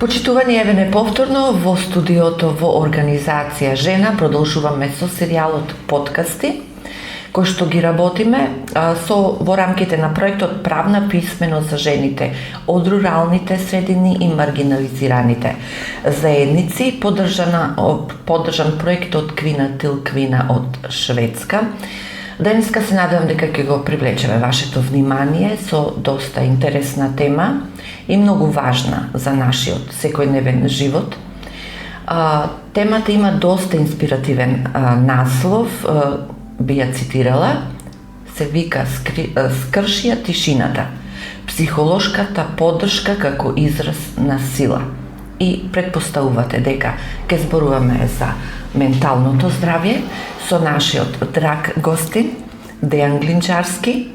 Почитувани, еве неповторно во студиото во Организација Жена продолжуваме со серијалот подкасти кој што ги работиме во рамките на проектот Правна писменост за жените од руралните средини и маргинализираните заедници, поддржан проект од Квина тил Квина од Шведска. Денеска се надевам дека ќе го привлечеме вашето внимание со доста интересна тема и многу важна за нашиот секојдневен живот. Темата има доста инспиративен наслов, би ја цитирала, се вика "Скршија тишината, психолошката поддршка како израз на сила". И предпоставувате дека ќе зборуваме за менталното здравје со нашиот драг гостин Дејан Глинчарски,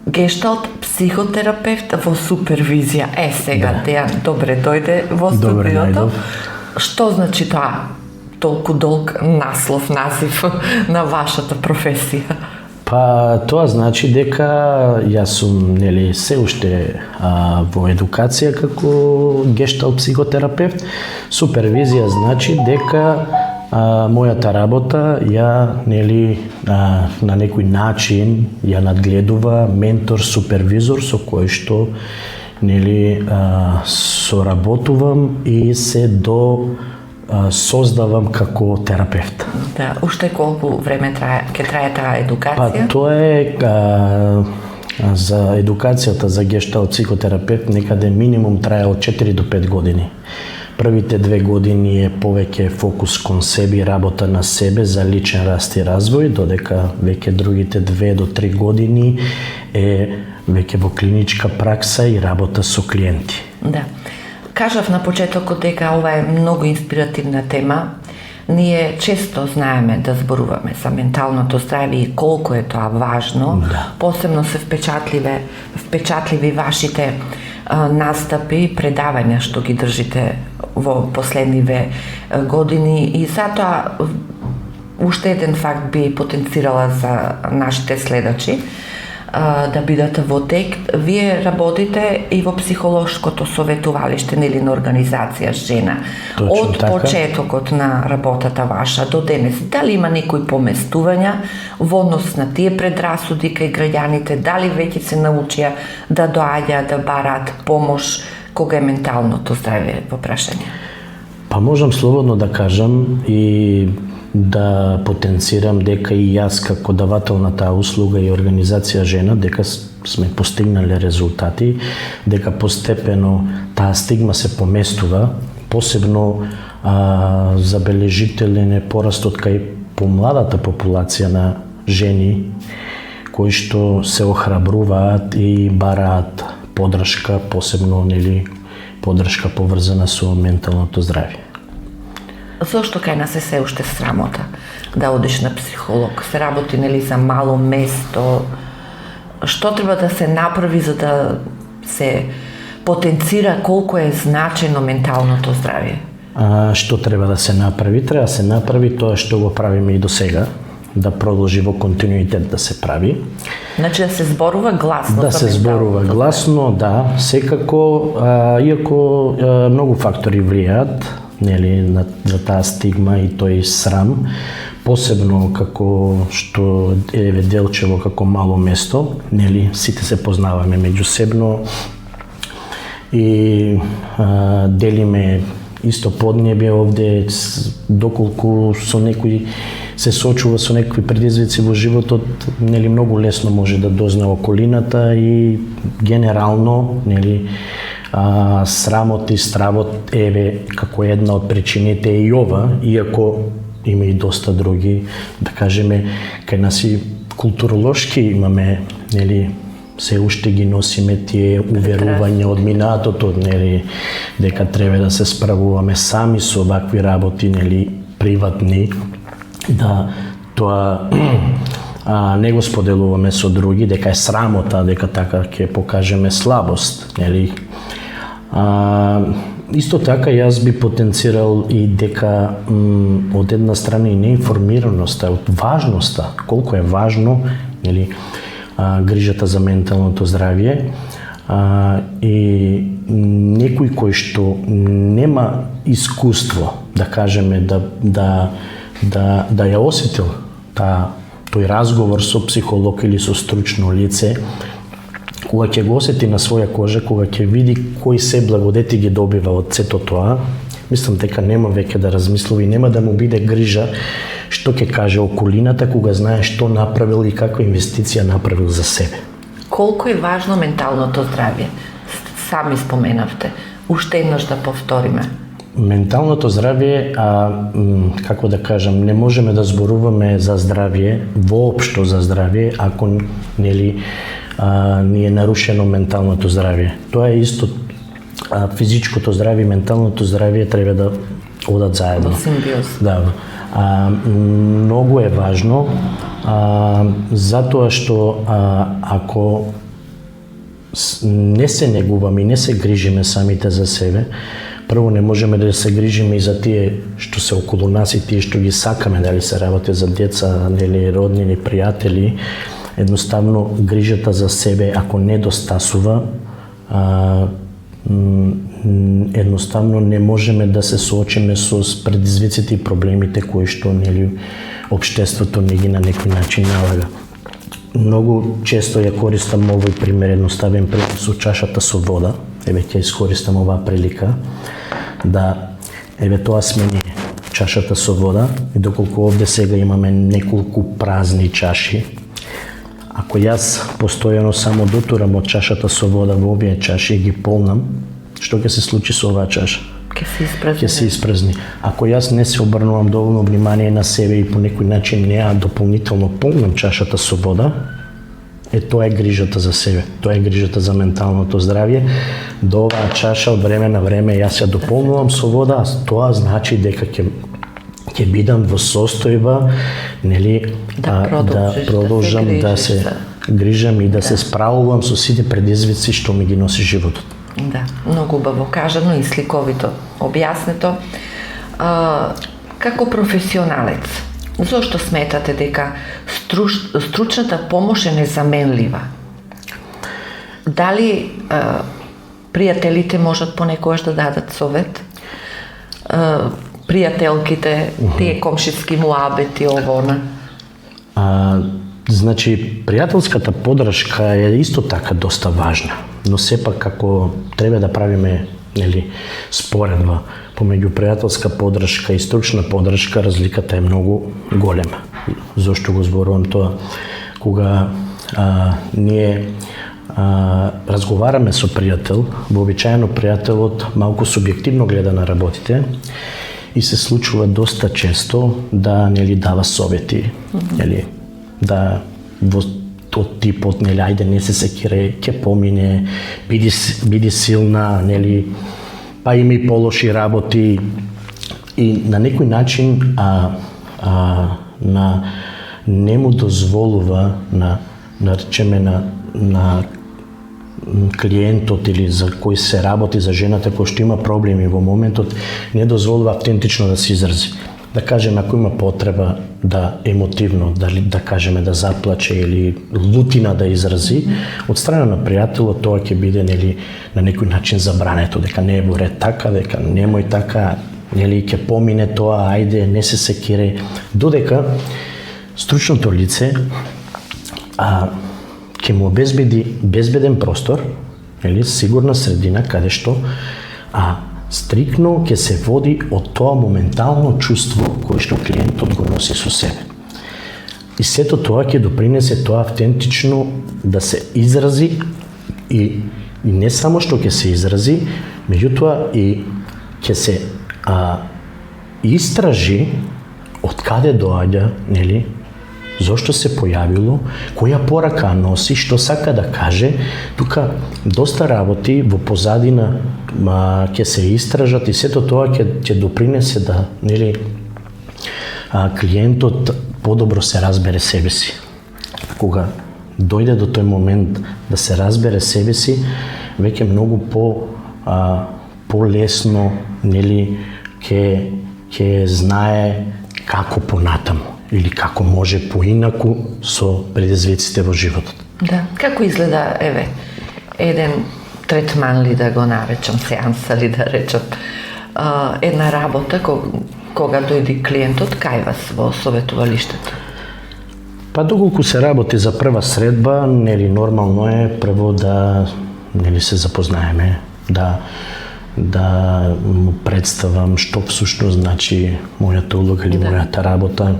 гешталт психотерапевт во супервизија. Сега Дејан, добре дојде во студиото. Што значи тоа толку долг назив на вашата професија? Па тоа значи дека јас сум се уште во едукација како гешталт психотерапевт. Супервизија значи дека мојата работа ја на некој начин ја надгледува ментор, супервизор со кој што соработувам и се создавам како терапевт. Да, уште колку време ќе трае таа едукација? Па тоа е за едукацијата за гешталт психотерапевт некаде минимум трае од 4 до 5 години. Првите 2 години е повеќе фокус кон себе, работа на себе за личен раст и развој, додека веќе другите 2 до 3 години е веќе во клиничка пракса и работа со клиенти. Да. Кажав на почетокот дека ова е многу инспиративна тема. Ние често знаеме да зборуваме за менталното здравје и колку е тоа важно. Посебно се впечатливи вашите настапи и предавања што ги држите во последниве години, и затоа уште еден факт би потенцирала за нашите следачи да бидат во тек. Вие работите и во психолошкото советувалиште на Организација Жена. Од почетокот на работата ваша до денес, дали има некои поместувања во однос на тие предрасуди кај граѓаните, дали веќе се научија да доаѓаат да бараат помош кога е менталното здравје во прашање? Па можам слободно да кажам и да потенцирам дека и јас како давател на таа услуга и Организација Жена дека сме постигнале резултати, дека постепено таа стигма се поместува, посебно забележителен е порастот кај помладата популација на жени кои што се охрабруваат и бараат поддршка, посебно поддршка поврзана со менталното здравје. Зошто кај нас е се уште срамота да одиш на психолог? Се работи за мало место. Што треба да се направи за да се потенцира колку е значено менталното здравје? Што треба да се направи? Треба да се направи тоа што го правиме и до сега, да продолжи во континуитет да се прави. Значи да се зборува гласно. Да се зборува гласно, да. Секако, иако многу фактори влијаат за таа стигма и тој срам, посебно како што е Делчево како мало место, сите се познаваме меѓусебно и делиме исто поднебје овде, доколку со некој се соочува со некои предизвици во животот, многу лесно може да дозна околината и генерално, срамот и стравот како една од причините и ова, иако има и доста други, да кажеме, кај нас и културолошки имаме, се уште ги носиме тие уверувања од минатото, дека треба да се справуваме сами со вакви работи, приватни, да тоа не го споделуваме со други, дека е срамота, дека така ќе покажеме слабост, Исто така јас би потенцирал и дека од една страна и неинформираноста, од важноста, колку е важно грижата за менталното здравје, и некој кој што нема искуство, да кажеме, да ја осетил тој разговор со психолог или со стручно лице, кога ќе го осети на своја кожа, кога ќе види кои се благодети ги добива од сето тоа, мислам дека нема веќе да размислува и нема да му биде грижа што ќе каже околината кога знае што направил и каква инвестиција направил за себе. Колку е важно менталното здравје? Сами споменавте. Уште еднаш да повториме. Менталното здравје, како да кажам, не можеме да зборуваме за здравје, воопшто за здравје, ако ни е нарушено менталното здравје. Тоа е исто, физичкото здравје и менталното здравје треба да одат заедно. Во симбиоз. Да. Многу е важно, затоа што ако не се негуваме и не се грижиме самите за себе, прво не можеме да се грижиме и за тие што се околу нас и тие што ги сакаме, дали се работи за деца, нели роднини, пријатели. Едноставно грижата за себе ако недостасува, едноставно не можеме да се соочиме со предизвиците и проблемите кои што нели општеството не ги на некој начин налага. Многу често ја користам овој пример, едноставен пример со чашата со вода. Еве ќе искористам оваа прилика да тоа сме ние, чашата со вода, и доколку овде сега имаме неколку празни чаши, ако јас постојано само дотурам од чашата со вода во овие чаши и ги полнам, што ќе се случи со оваа чаша? Ќе се испразни. Ако јас не се обрнувам доволно внимание на себе и по некој начин не ја дополнително полнам чашата со вода, тоа е грижата за себе, тоа е грижата за менталното здравје. До оваа чаша од време на време јас ја дополнувам со вода, а тоа значи дека ќе бидам во состојба, нели, да продолжам да се грижам и да се справувам со сите предизвици што ми ги носи животот. Да, многу убаво кажано и сликовито објаснето. Како професионалец, зошто сметате дека стручната помош е незаменлива? Дали пријателите можат понекогаш да дадат совет? Пријателките, тие комшиски муабети, овона? Значи, пријателската поддршка е исто така доста важна, но сепак ако треба да правиме, нели, споредба помеѓу пријателска поддршка и стручна поддршка, разликата е многу голема. Зошто го зборувам тоа? Кога ние разговараме со пријател, вообичаено пријателот малку субјективно гледа на работите и се случува доста често да, нели, дава совети, нели, да од типот, нели, ајде не се секире, ќе помине, биди силна, нели, па има и полоши работи, и на некој начин не му дозволува на клиентот или за кој се работи, за жената која што има проблеми во моментот, не дозволува автентично да се изрази. Да кажеме, ако има потреба да емотивно, да кажеме да заплаче или лутина да изрази, од страна на пријателот тоа ќе биде, нели, на некој начин забрането, дека не е во ред така, дека немој така, нели, ќе помине тоа, ајде, не се секире, додека стручното лице ќе му обезбеди безбеден простор, нели, сигурна средина каде што стрикно ќе се води од тоа моментално чувство кое што клиентот го носи со себе. И сето тоа ќе допринесе тоа автентично да се изрази и не само што ќе се изрази, меѓутоа и ќе се истражи од каде доаѓа, нели, зошто се појавило, која порака носи, што сака да каже. Тука доста работи во позадина ќе се истражат и сето тоа ќе допринесе да, нели, клиентот подобро се разбере себе си. Кога дојде до тој момент да се разбере себе си, веќе многу полесно, нели, ќе знае како понатаму или како може поинаку со предизвиците во животот. Да, како изгледа, еве, еден третман ли да го наречам, сеанса ли да речам, една работа кога дојде клиентот кај вас во советувалиштето? Па доколку се работи за прва средба, нели нормално е прво да нели се запознаеме, да му представам што всушност значи мојата улога или мојата работа,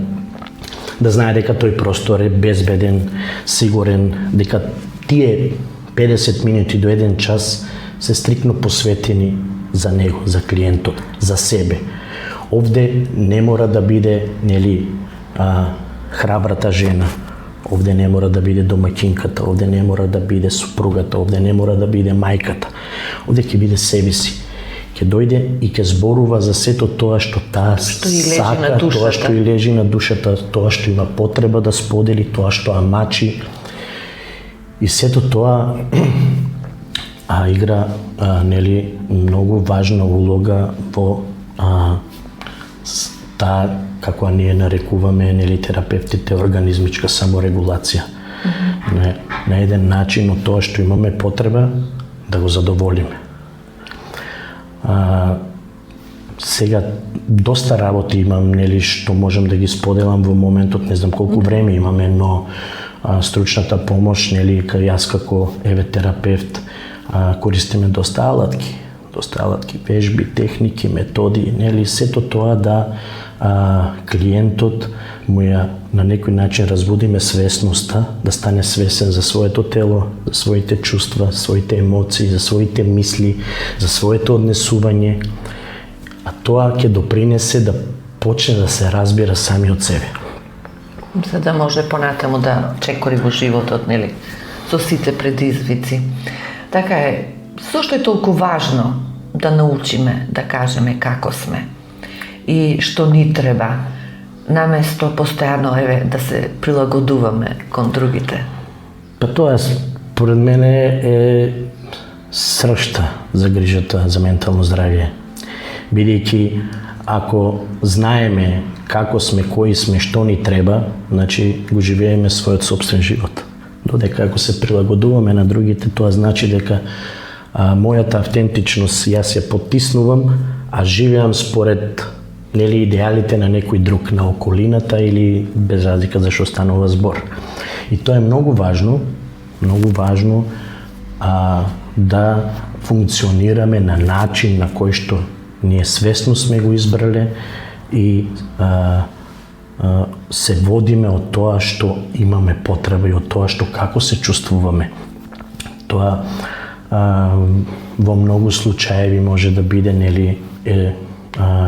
да знае дека тој простор е безбеден, сигурен, дека тие 50 минути до 1 час се стрикно посветени за него, за клиентот, за себе. Овде не мора да биде нели храбрата жена, овде не мора да биде домаќинката, овде не мора да биде супругата, овде не мора да биде мајката. Овде ќе биде себе си. Ќе дојде и ќе зборува за сето тоа што таа сака, тоа што и лежи на душата, тоа што има потреба да сподели, тоа што ја мачи. И сето тоа игра нели многу важна улога во таа, како ние нарекуваме нели терапевтите, организмичка саморегулација. На еден начин од тоа што имаме потреба да го задоволиме. Сега доста работи имам нели што можам да ги споделам во моментот, не знам колку време имаме, но стручната помош нели кај јас како терапевт користиме доста алатки, вежби, техники, методи, нели сето тоа да клиентот му ја на некој начин разбудиме свесноста, да стане свесен за своето тело, за своите чувства, своите емоции, за своите мисли, за своето однесување, а тоа ќе допринесе да почне да се разбира сами од себе. За да може понатаму да чекори во животот, нели, со сите предизвици. Така е, зошто е толку важно да научиме да кажеме како сме и што ни треба, наместо постојано да се прилагодуваме кон другите? Па тоа според мене е сршта за грижата за ментално здравје. Бидејќи ако знаеме како сме, кои сме, што ни треба, значи го живееме својот собствен живот. Додека ако се прилагодуваме на другите, тоа значи дека мојата автентичност јас ја потиснувам, а живеам според нели идеалите на некој друг, на околината или без разлика за што станува збор. И тоа е многу важно да функционираме на начин на кој што ние свесно сме го избрале и се водиме од тоа што имаме потреба и од тоа што како се чувствуваме. Тоа во многу случаеви може да биде нели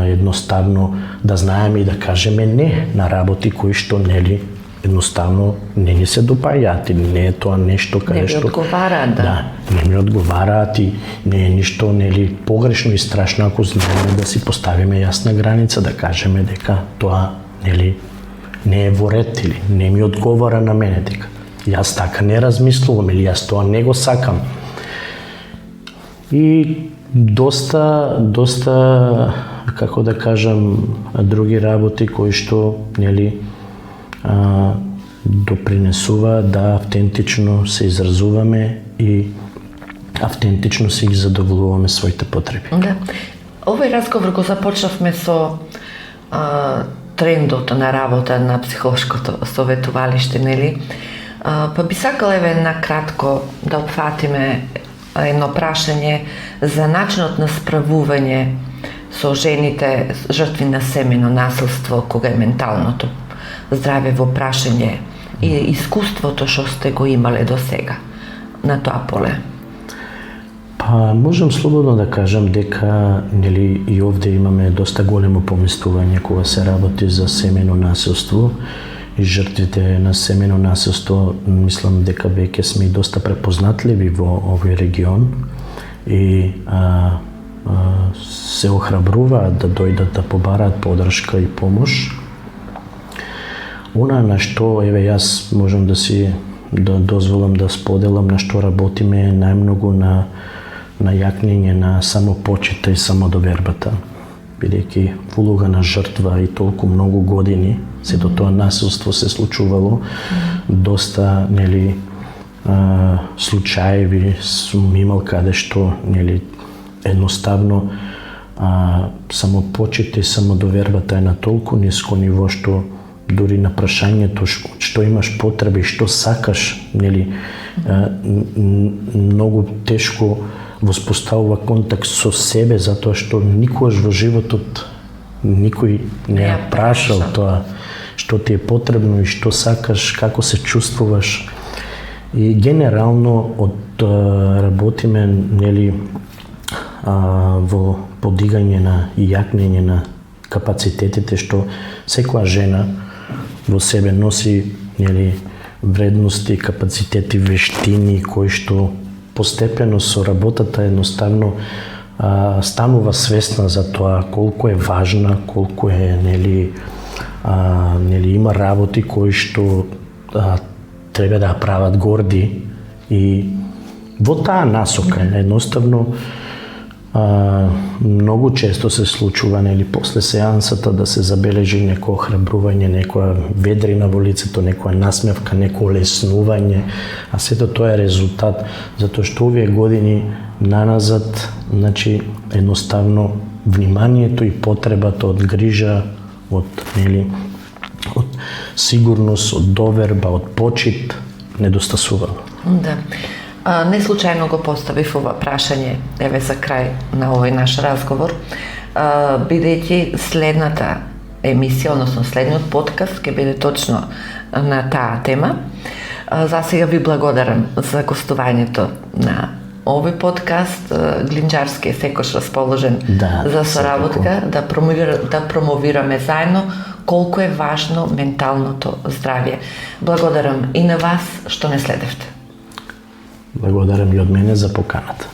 едноставно да знаеме и да кажеме не на работи кои што нели едноставно не ни се допаѓаат, или не е тоа нешто каде што не ми одговараат, да, не ми одговараат и не е ништо нели погрешно и страшно ако знаеме да си поставиме јасна граница, да кажеме дека тоа нели не е во ред или не ми одговара на мене, дека јас така не размислувам или јас тоа не го сакам. И доста како да кажам други работи кои што нели допринесува да автентично се изразуваме и автентично се ги задоволуваме своите потреби. Да. Овој разговор го започнавме со трендот на работа на психолошкото советувалиште, нели? Па би сакала на кратко да опфатиме едно прашање за начинот на справување со жените жртви на семено насилство, кога е менталното здраве во прашање и искуството што сте го имале до сега на тоа поле. Па можам слободно да кажам дека нели и овде имаме доста големо помислување кога се работи за семено насилство и жртвите на семено насилство. Мислам дека веќе сме и доста препознатливи во овој регион и се охрабруваат да дојдат да побараат поддршка и помош. Она на што јас можам да си дозволам да споделам на што работиме најмногу на јакнење на самопочита и самодовербата, бидејќи улога на жртва и толку многу години сето тоа насилство се случувало, доста нели случаеви сум имал каде што нели едноставно самопочит и самодовербата е на толку ниско ниво што дури на прашањето што имаш потреби, што сакаш, нели многу тешко воспоставува контакт со себе затоа што никогаш во животот никој не ја прашал тоа што ти е потребно и што сакаш, како се чувствуваш. И генерално работиме нели во подигање на и јакнење на капацитетите што секоја жена во себе носи нели вредности, капацитети, вештини кои што постепено со работата едноставно станува свесна за тоа колку е важна, колку е нели има работи кои што треба да прават горди и во таа насока едноставно многу често се случува нели после сеансата да се забележи некој охрабрување, некоја ведрина во лицето, некоја насмевка, некој олеснување, а сето тоа е резултат затоа што овие години наназад, значи едноставно вниманието и потребата од грижа, од сигурност, од доверба, од почит недостасувало. Да. Не случајно го поставив ова прашање еве за крај на овој наш разговор, бидејќи следната емисија, односно следниот подкаст ќе биде точно на таа тема. За сега ви благодарам за гостувањето на овој подкаст. Глинџарски е секош расположен за соработка, да промовираме заедно колку е важно менталното здравје. Благодарам и на вас што не следевте. Благодарам и од мене за поканата.